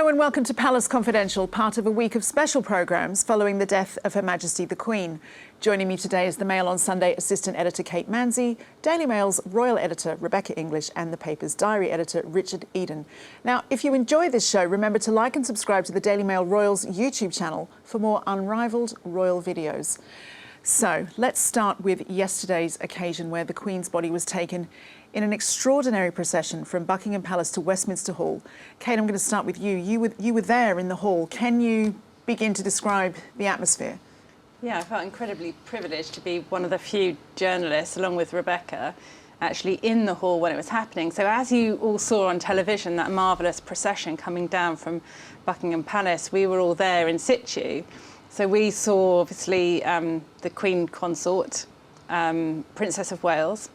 and welcome to Palace Confidential, part of a week of special programmes following the death of Her Majesty the Queen. Joining me today is the Mail on Sunday assistant editor Kate Manzi, Daily Mail's royal editor Rebecca English and the paper's diary editor Richard Eden. Now, if you enjoy this show, remember to like and subscribe to the Daily Mail Royals YouTube channel for more unrivalled royal videos. So, let's start with yesterday's occasion where the Queen's body was taken in an extraordinary procession from Buckingham Palace to Westminster Hall. Kate, I'm going to start with you. You were there in the hall. Can you begin to describe the atmosphere? Yeah, I felt incredibly privileged to be one of the few journalists, along with Rebecca, actually in the hall when it was happening. So as you all saw on television, that marvellous procession coming down from Buckingham Palace, we were all there in situ. So we saw, obviously, the Queen Consort, Princess of Wales,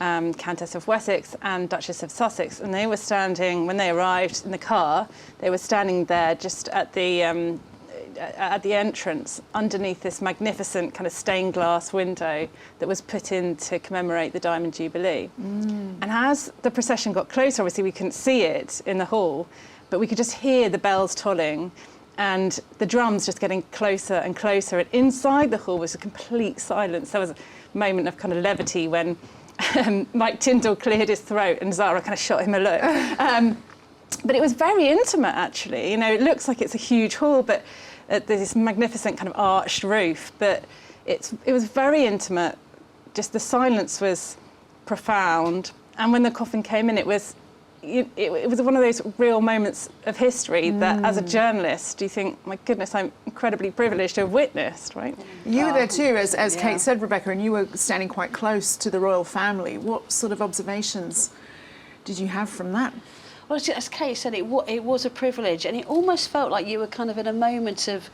Countess of Wessex and Duchess of Sussex, and they were standing, when they arrived in the car, they were standing there just at the entrance underneath this magnificent kind of stained glass window that was put in to commemorate the Diamond Jubilee. And as the procession got closer, obviously we couldn't see it in the hall, but we could just hear the bells tolling and the drums just getting closer and closer, and inside the hall was a complete silence. There was a moment of kind of levity when Mike Tyndall cleared his throat and Zara kind of shot him a look. But it was very intimate, actually. You know, it looks like it's a huge hall, but there's this magnificent kind of arched roof, but it was very intimate. Just the silence was profound. And when the coffin came in, it was one of those real moments of history that, as a journalist, you think, my goodness, I'm incredibly privileged to have witnessed, right? You were there too, as Kate said, Rebecca, and you were standing quite close to the royal family. What sort of observations did you have from that? Well, as Kate said, it was a privilege, and it almost felt like you were kind of in a moment of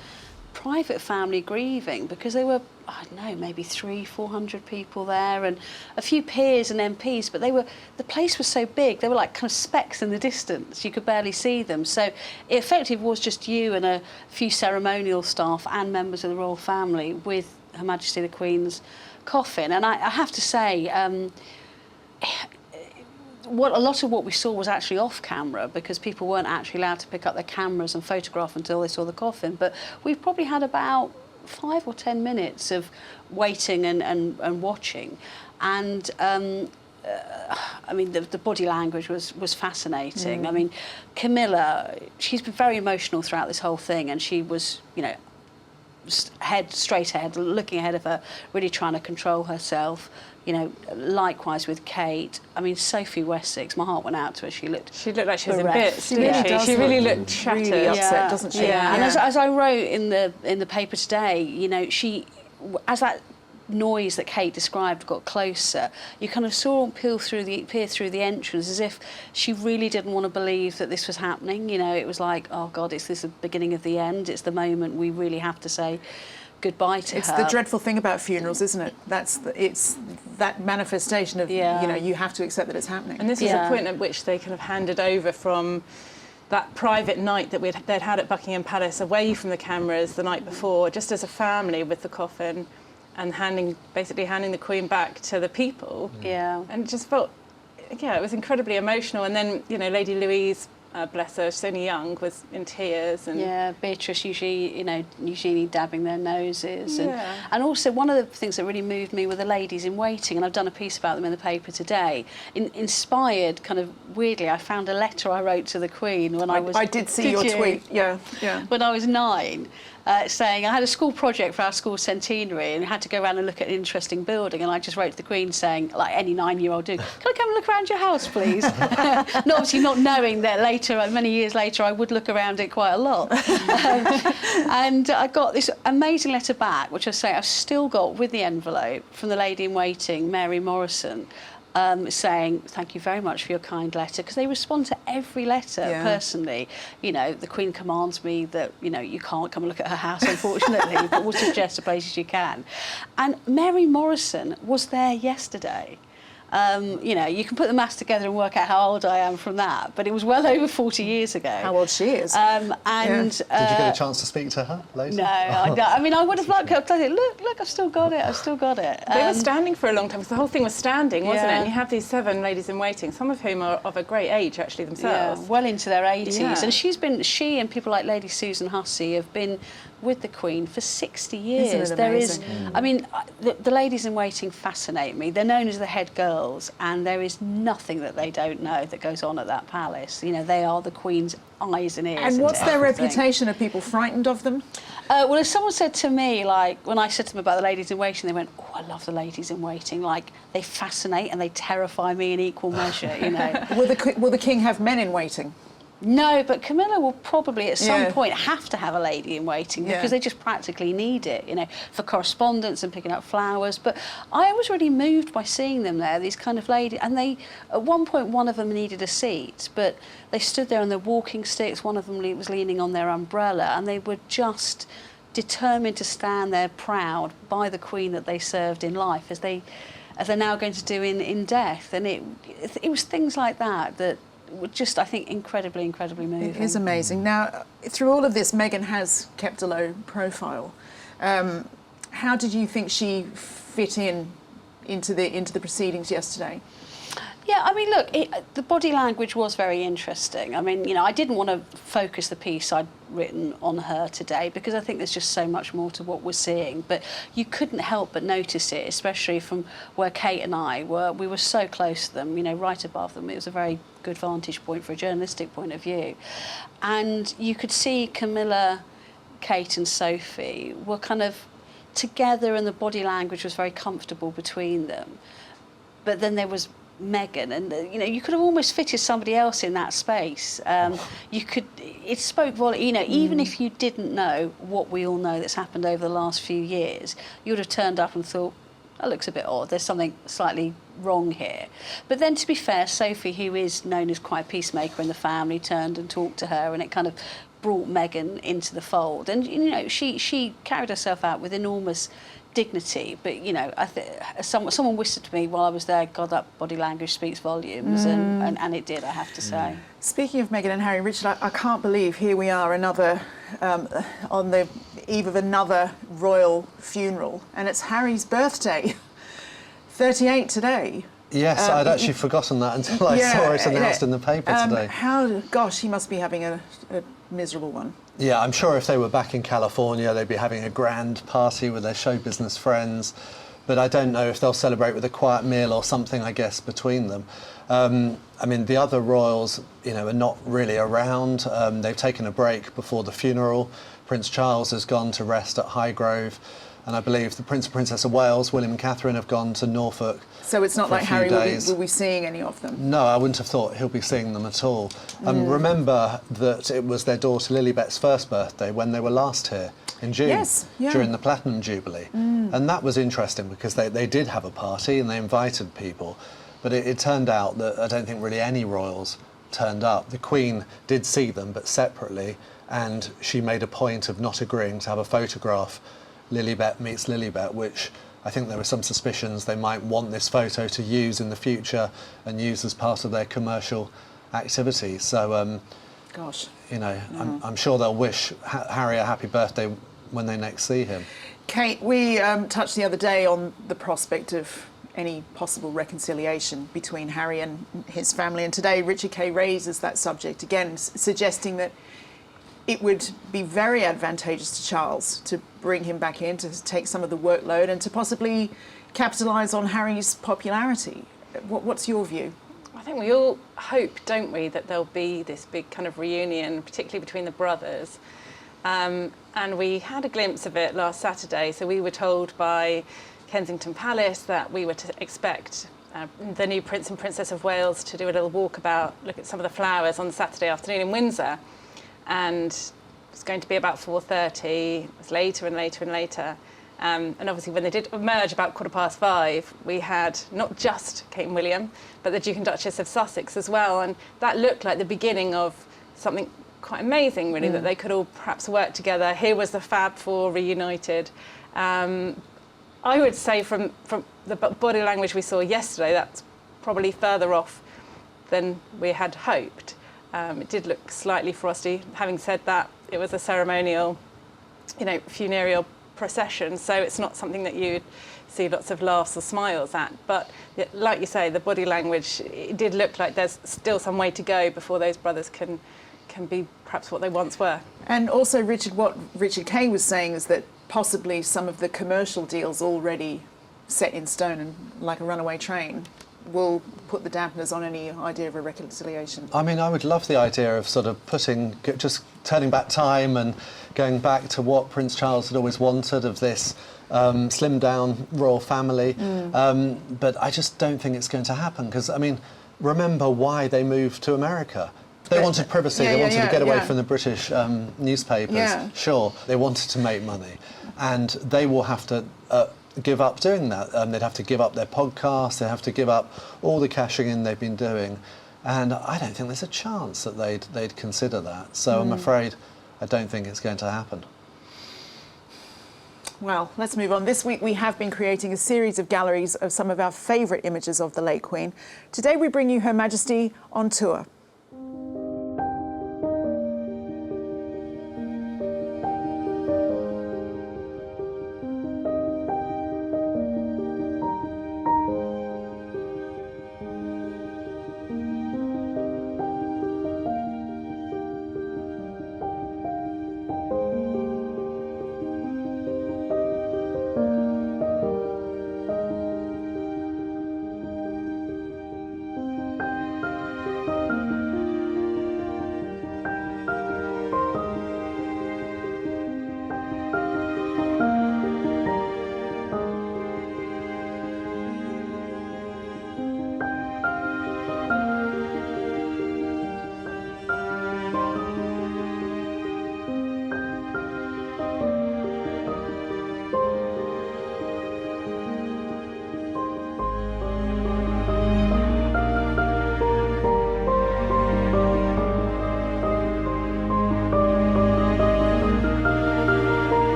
private family grieving, because there were, I don't know, maybe 300-400 people there, and a few peers and MPs, but the place was so big, they were like kind of specks in the distance, you could barely see them. So it effectively was just you and a few ceremonial staff and members of the royal family with Her Majesty the Queen's coffin. And I have to say, a lot of what we saw was actually off camera, because people weren't actually allowed to pick up their cameras and photograph until they saw the coffin. But we've probably had about 5 or 10 minutes of waiting and watching. And I mean, the body language was fascinating. I mean, Camilla, she's been very emotional throughout this whole thing, and she was, you know, straight ahead, looking ahead of her, really trying to control herself. You know, likewise with Kate. I mean, Sophie Wessex, my heart went out to her. She looked like she was in bits, didn't she? She really looked shattered. Really upset, doesn't she? Yeah. And as I wrote in the paper today, you know, as that noise that Kate described got closer, you kind of saw her peer through the entrance as if she really didn't want to believe that this was happening. You know, it was like, oh God, is this the beginning of the end? It's the moment we really have to say goodbye to her. It's the dreadful thing about funerals, isn't it? It's that manifestation of, you know, you have to accept that it's happening. And this is a point at which they kind of handed over from that private night that they'd had at Buckingham Palace, away from the cameras the night before, just as a family with the coffin, and basically handing the Queen back to the people. Yeah. And it just felt, it was incredibly emotional. And then, you know, Lady Louise, bless her, she's only young, was in tears. And yeah, Beatrice usually dabbing their noses. And also one of the things that really moved me were the ladies in waiting, and I've done a piece about them in the paper today. Inspired, kind of weirdly, I found a letter I wrote to the Queen when I did see your tweet, yeah. When I was 9. Saying I had a school project for our school centenary and had to go around and look at an interesting building, and I just wrote to the Queen saying, like any 9-year-old do, can I come and look around your house, please? Obviously not knowing that many years later, I would look around it quite a lot. And I got this amazing letter back, which I say I've still got with the envelope, from the lady in waiting, Mary Morrison, saying thank you very much for your kind letter, because they respond to every letter personally. You know, the Queen commands me that, you know, you can't come and look at her house, unfortunately, but we'll suggest the places you can. And Mary Morrison was there yesterday. You know, you can put the maths together and work out how old I am from that, but it was well over 40 years ago. How old she is. And Did you get a chance to speak to her later? no, I mean, I would have liked to say, look, I've still got it. They were standing for a long time, because the whole thing was standing, wasn't it? Yeah. And you have these 7 ladies in waiting, some of whom are of a great age, actually, themselves. Yeah, well into their 80s. Yeah. And she and people like Lady Susan Hussey have been with the Queen for 60 years. Isn't it There is, amazing? I mean, the ladies in waiting fascinate me. They're known as the head girls, and there is nothing that they don't know that goes on at that palace. You know, they are the Queen's eyes and ears. And into what's their everything. reputation? Are people frightened of them? Well, if someone said to me, like, when I said to them about the ladies in waiting, they went, oh, I love the ladies in waiting. Like, they fascinate and they terrify me in equal measure, you know. Will the king have men in waiting? No, but Camilla will probably at some Yeah. point have to have a lady in waiting Yeah. because they just practically need it, you know, for correspondence and picking up flowers. But I was really moved by seeing them there, these kind of ladies. And they, at one point, one of them needed a seat, but they stood there on their walking sticks. One of them was leaning on their umbrella, and they were just determined to stand there proud by the Queen that they served in life, as they're now going to do in death. And it was things like that that were just, I think, incredibly, incredibly moving. It is amazing. Now, through all of this, Meghan has kept a low profile. How did you think she fit into the proceedings yesterday? Yeah, I mean, look, the body language was very interesting. I mean, you know, I didn't want to focus the piece I'd written on her today because I think there's just so much more to what we're seeing. But you couldn't help but notice it, especially from where Kate and I were. We were so close to them, you know, right above them. It was a very good vantage point for a journalistic point of view. And you could see Camilla, Kate and Sophie were kind of together, and the body language was very comfortable between them. But then there was Meghan, and you know, you could have almost fitted somebody else in that space. It spoke volume. You know, even if you didn't know what we all know that's happened over the last few years, you would have turned up and thought, that looks a bit odd, there's something slightly wrong here. But then, to be fair, Sophie, who is known as quite a peacemaker in the family, turned and talked to her, and it kind of brought Meghan into the fold. And you know, she carried herself out with enormous dignity. But you know, someone whispered to me while I was there, God, that body language speaks volumes. And it did, I have to say. Speaking of Meghan and Harry, Richard, I can't believe here we are on the eve of another royal funeral, and it's Harry's birthday. 38 today. Yes, I'd actually forgotten that until I saw it announced in the paper today. Gosh, he must be having a miserable one. Yeah, I'm sure if they were back in California, they'd be having a grand party with their show business friends. But I don't know if they'll celebrate with a quiet meal or something, I guess, between them. I mean, the other royals, you know, are not really around. They've taken a break before the funeral. Prince Charles has gone to rest at Highgrove. And I believe the Prince and Princess of Wales, William and Catherine, have gone to Norfolk. So it's not like Harry will be seeing any of them? No, I wouldn't have thought he'll be seeing them at all. Remember that it was their daughter Lilibet's first birthday when they were last here in June, yes, yeah. during the Platinum Jubilee. And that was interesting because they did have a party and they invited people. But it turned out that I don't think really any royals turned up. The Queen did see them, but separately, and she made a point of not agreeing to have a photograph Lilibet meets Lilibet, which I think there were some suspicions they might want this photo to use in the future and use as part of their commercial activity. So, gosh, you know, I'm sure they'll wish Harry a happy birthday when they next see him. Kate, we touched the other day on the prospect of any possible reconciliation between Harry and his family, and today Richard Kay raises that subject again, suggesting that it would be very advantageous to Charles to bring him back in, to take some of the workload and to possibly capitalise on Harry's popularity. What's your view? I think we all hope, don't we, that there'll be this big kind of reunion, particularly between the brothers. And we had a glimpse of it last Saturday. So we were told by Kensington Palace that we were to expect the new Prince and Princess of Wales to do a little walkabout, look at some of the flowers on Saturday afternoon in Windsor. And it's going to be about 4:30. It's later and later and later. And obviously when they did emerge about 5:15, we had not just Kate and William, but the Duke and Duchess of Sussex as well. And that looked like the beginning of something quite amazing, really, that they could all perhaps work together. Here was the Fab Four reunited. I would say from the body language we saw yesterday, that's probably further off than we had hoped. It did look slightly frosty. Having said that, it was a ceremonial, funereal procession, so it's not something that you'd see lots of laughs or smiles at. But like you say, the body language, it did look like there's still some way to go before those brothers can be perhaps what they once were. And also, Richard, what Richard Kay was saying is that possibly some of the commercial deals already set in stone and like a runaway train will put the dampeners on any idea of a reconciliation. I mean, I would love the idea of sort of just turning back time and going back to what Prince Charles had always wanted of this slimmed down royal family. But I just don't think it's going to happen because, I mean, remember why they moved to America. They wanted privacy, they wanted to get away from the British newspapers. Sure, they wanted to make money. And they will have to give up doing that. They'd have to give up their podcast, they'd have to give up all the cashing in they've been doing. And I don't think there's a chance that they'd consider that. So I'm afraid I don't think it's going to happen. Well, let's move on. This week we have been creating a series of galleries of some of our favourite images of the late Queen. Today we bring you Her Majesty on tour.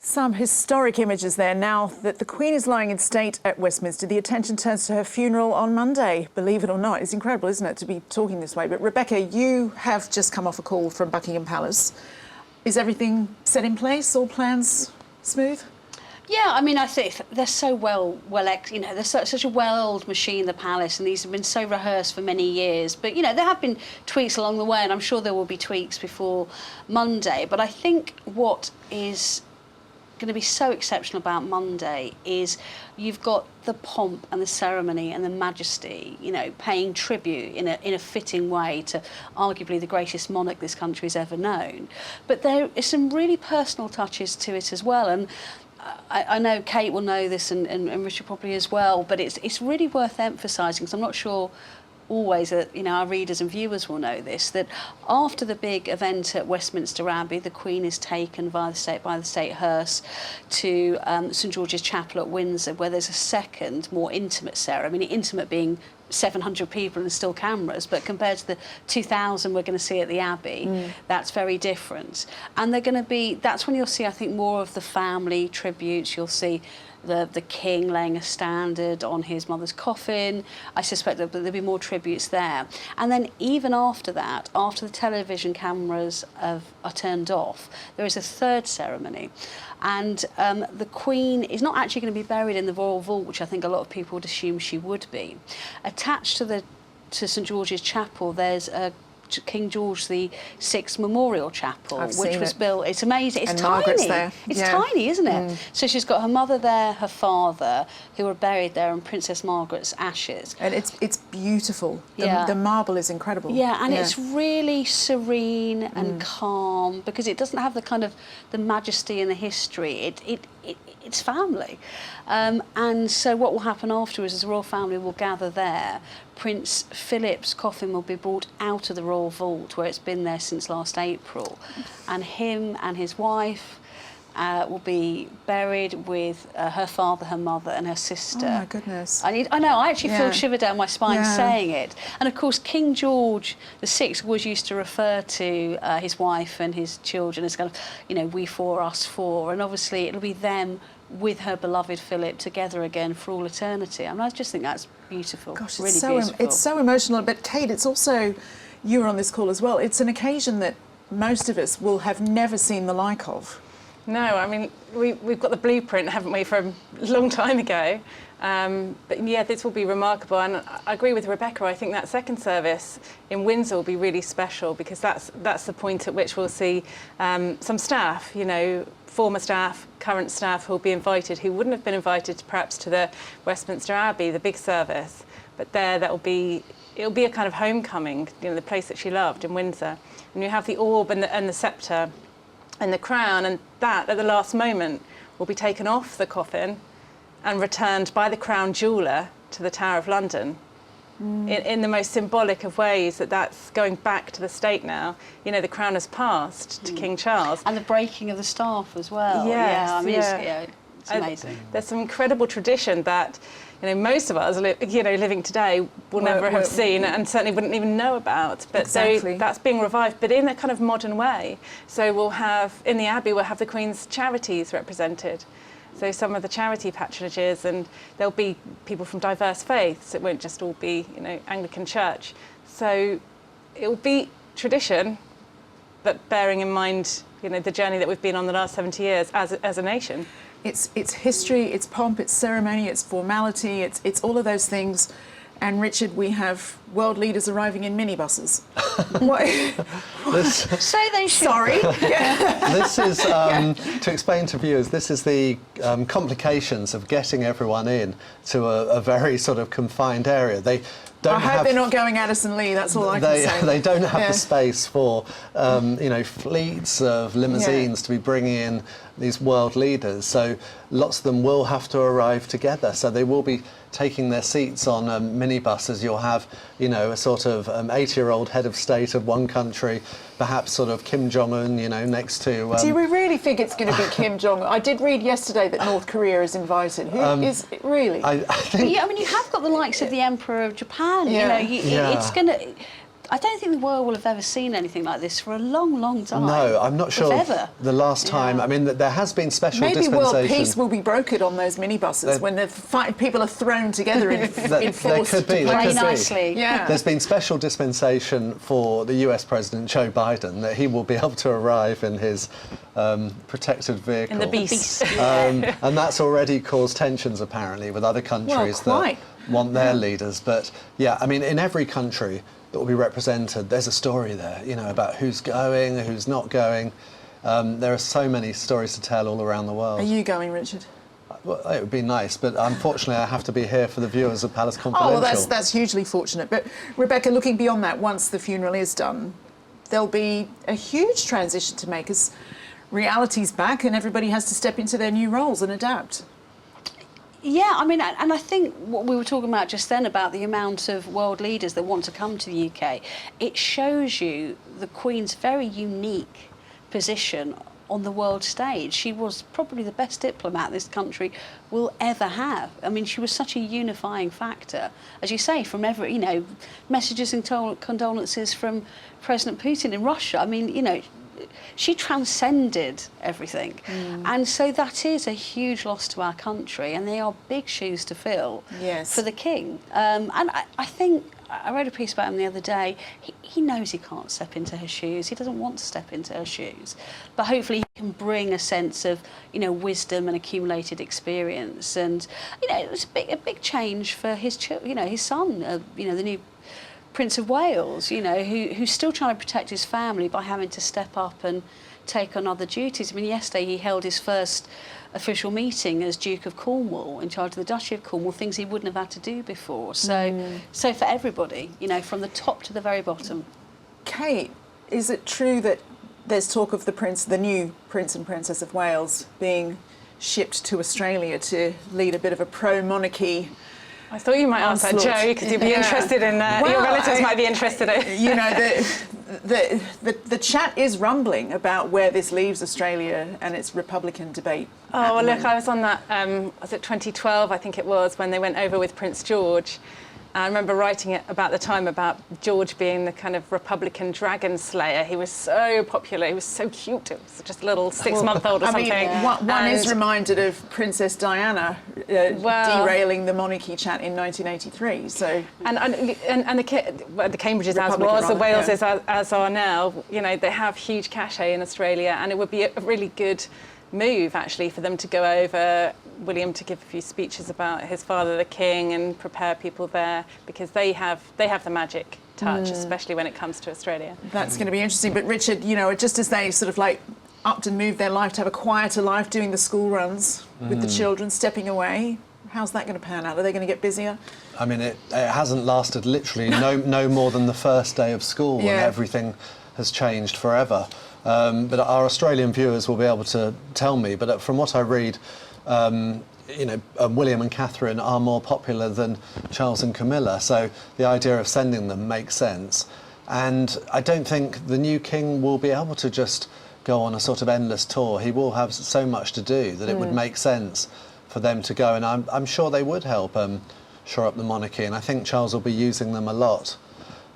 Some historic images there. Now that the Queen is lying in state at Westminster, the attention turns to her funeral on Monday. Believe it or not, it's incredible, isn't it, to be talking this way? But Rebecca, you have just come off a call from Buckingham Palace. Is everything set in place? All plans smooth? Yeah, I mean, I think they're so they're such a well-oiled machine, the palace, and these have been so rehearsed for many years. But, there have been tweaks along the way, and I'm sure there will be tweaks before Monday. But I think what is going to be so exceptional about Monday is you've got the pomp and the ceremony and the majesty, paying tribute in a fitting way to arguably the greatest monarch this country has ever known. But there is some really personal touches to it as well, and I know Kate will know this and Richard probably as well, but it's really worth emphasising, because I'm not sure always that our readers and viewers will know this, that after the big event at Westminster Abbey, the Queen is taken by the state hearse to St George's Chapel at Windsor, where there's a second, more intimate ceremony. Intimate being 700 people and still cameras, but compared to the 2,000 we're going to see at the Abbey, that's very different. And that's when you'll see, I think, more of the family tributes. You'll see the King laying a standard on his mother's coffin. I suspect that there'll be more tributes there. And then even after that, after the television cameras are turned off, there is a third ceremony. And the Queen is not actually going to be buried in the royal vault, which I think a lot of people would assume she would be. Attached to St George's Chapel, there's a King George VI Memorial Chapel, which was built. It's amazing. It's and tiny. Margaret's there. It's tiny, isn't it? So she's got her mother there, her father, who are buried there, and Princess Margaret's ashes. And it's beautiful. Yeah. The marble is incredible. Yeah, and it's really serene and calm, because it doesn't have the kind of the majesty and the history. It's family. And so what will happen afterwards is the royal family will gather there, Prince Philip's coffin will be brought out of the royal vault where it's been there since last April, and him and his wife will be buried with her father, her mother and her sister. Oh my goodness. I know, I actually feel Yeah. a shiver down my spine Yeah. saying it. And of course, King George VI always used to refer to his wife and his children as kind of, you know, we four, us four. And obviously it'll be them with her beloved Philip together again for all eternity. I mean, I just think that's beautiful. Gosh, really it's so beautiful. it's so emotional. But Kate, it's also, you were on this call as well. It's an occasion that most of us will have never seen the like of. No, I mean, we've got the blueprint, haven't we, from a long time ago. But yeah, this will be remarkable. And I agree with Rebecca. I think that second service in Windsor will be really special because that's the point at which we'll see some staff, you know, former staff, current staff who will be invited, who wouldn't have been invited perhaps to the Westminster Abbey, the big service. But it'll be a kind of homecoming, you know, the place that she loved in Windsor. And you have the orb and the sceptre and the crown, and that at the last moment will be taken off the coffin and returned by the crown jeweller to the Tower of London in the most symbolic of ways. That's going back to the state now. You know, the crown has passed to King Charles. And the breaking of the staff as well. Yes, yeah, I mean, yeah. it's amazing. There's some incredible tradition that, you know, most of us, you know, living today will never have seen and certainly wouldn't even know about. But Exactly. so that's being revived, but in a kind of modern way. So we'll have, in the Abbey, we'll have the Queen's charities represented. So some of the charity patronages, and there'll be people from diverse faiths. It won't just all be, you know, Anglican Church. So it will be tradition, but bearing in mind, you know, the journey that we've been on the last 70 years as a nation. It's history, it's pomp, it's ceremony, it's formality, it's all of those things. And Richard, we have world leaders arriving in minibuses. What? So they should. Sorry. This is, to explain to viewers, this is the complications of getting everyone in to a very sort of confined area. They don't I hope they're not going Addison Lee, that's all I can say. They don't have Yeah. the space for, you know, fleets of limousines to be bringing in these world leaders. So lots of them will have to arrive together. So they will be taking their seats on minibuses. You'll have, you know, a sort of 80-year-old head of state of one country, perhaps sort of Kim Jong-un, you know, next to... Do we really think it's going to be Kim Jong? I did read yesterday that North Korea is invited. Who is it really? I think... Yeah, I mean, you have got the likes of the Emperor of Japan. Yeah. You know, it's going to... I don't think the world will have ever seen anything like this for a long, long time. No, I'm not sure If ever. the last time. Yeah. I mean, there has been special Maybe dispensation. world peace will be brokered on those minibuses when people are thrown together in There force. could be. to There Play could be. nicely. Yeah. There's been special dispensation for the US President Joe Biden that he will be able to arrive in his protected vehicle. In the Beast. And that's already caused tensions apparently with other countries quite. that want their leaders. But yeah, I mean, in every country that will be represented, there's a story there, you know, about who's going, who's not going. There are so many stories to tell all around the world. Are you going, Richard? Well, it would be nice, but unfortunately I have to be here for the viewers of Palace Confidential. Oh, well, that's hugely fortunate. But Rebecca, looking beyond that, once the funeral is done, there'll be a huge transition to make as reality's back and everybody has to step into their new roles and adapt. Yeah, I mean, and I think what we were talking about just then about the amount of world leaders that want to come to the UK, it shows you the Queen's very unique position on the world stage. She was probably the best diplomat this country will ever have. I mean, she was such a unifying factor, as you say, from every, you know, messages and condolences from President Putin in Russia. I mean, you know, she transcended everything. And so that is a huge loss to our country, and they are big shoes to fill for the King. And I think, I read a piece about him the other day, he knows he can't step into her shoes, he doesn't want to step into her shoes, but hopefully he can bring a sense of, you know, wisdom and accumulated experience. And, you know, it was a big change for his, you know, his son, you know, the new Prince of Wales, you know, who's still trying to protect his family by having to step up and take on other duties. I mean, yesterday he held his first official meeting as Duke of Cornwall, in charge of the Duchy of Cornwall, things he wouldn't have had to do before. So, so for everybody, you know, from the top to the very bottom. Kate, is it true that there's talk of the new Prince and Princess of Wales being shipped to Australia to lead a bit of a pro-monarchy I thought you might ask that, onslaught. Joe, because you'd be Yeah. interested in. Well, your relatives might be interested in. You know, the chat is rumbling about where this leaves Australia and its Republican debate. Oh, well, look, I was on that, was it 2012, I think it was, when they went over with Prince George. I remember writing it about the time about George being the kind of Republican dragon slayer. He was so popular, he was so cute. It was just a little 6-month-old or something. One is reminded of Princess Diana derailing the monarchy chat in 1983. So and the Cambridges as Republican was, the rather, Waleses as are now. You know, they have huge cachet in Australia, and it would be a really good move actually for them to go over. William to give a few speeches about his father, the king, and prepare people there, because they have the magic touch, especially when it comes to Australia. that's going to be interesting. But Richard, you know, just as they sort of like upped and moved their life to have a quieter life, doing the school runs with the children, stepping away, how's that going to pan out? Are they going to get busier? I mean, it hasn't lasted literally no more than the first day of school, and everything has changed forever. But our Australian viewers will be able to tell me, but from what I read, you know, William and Catherine are more popular than Charles and Camilla, so the idea of sending them makes sense. And I don't think the new king will be able to just go on a sort of endless tour. He will have so much to do that it would make sense for them to go, and I'm sure they would help shore up the monarchy, and I think Charles will be using them a lot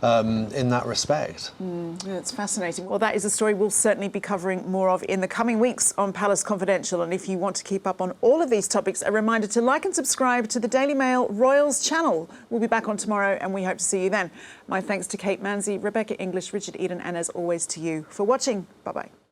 in that respect. It's fascinating. Well, that is a story we'll certainly be covering more of in the coming weeks on Palace Confidential. And if you want to keep up on all of these topics, a reminder to like and subscribe to the Daily Mail Royals channel. We'll be back on tomorrow, and we hope to see you then. My thanks to Kate Manzi, Rebecca English, Richard Eden, and as always to you for watching. Bye-bye.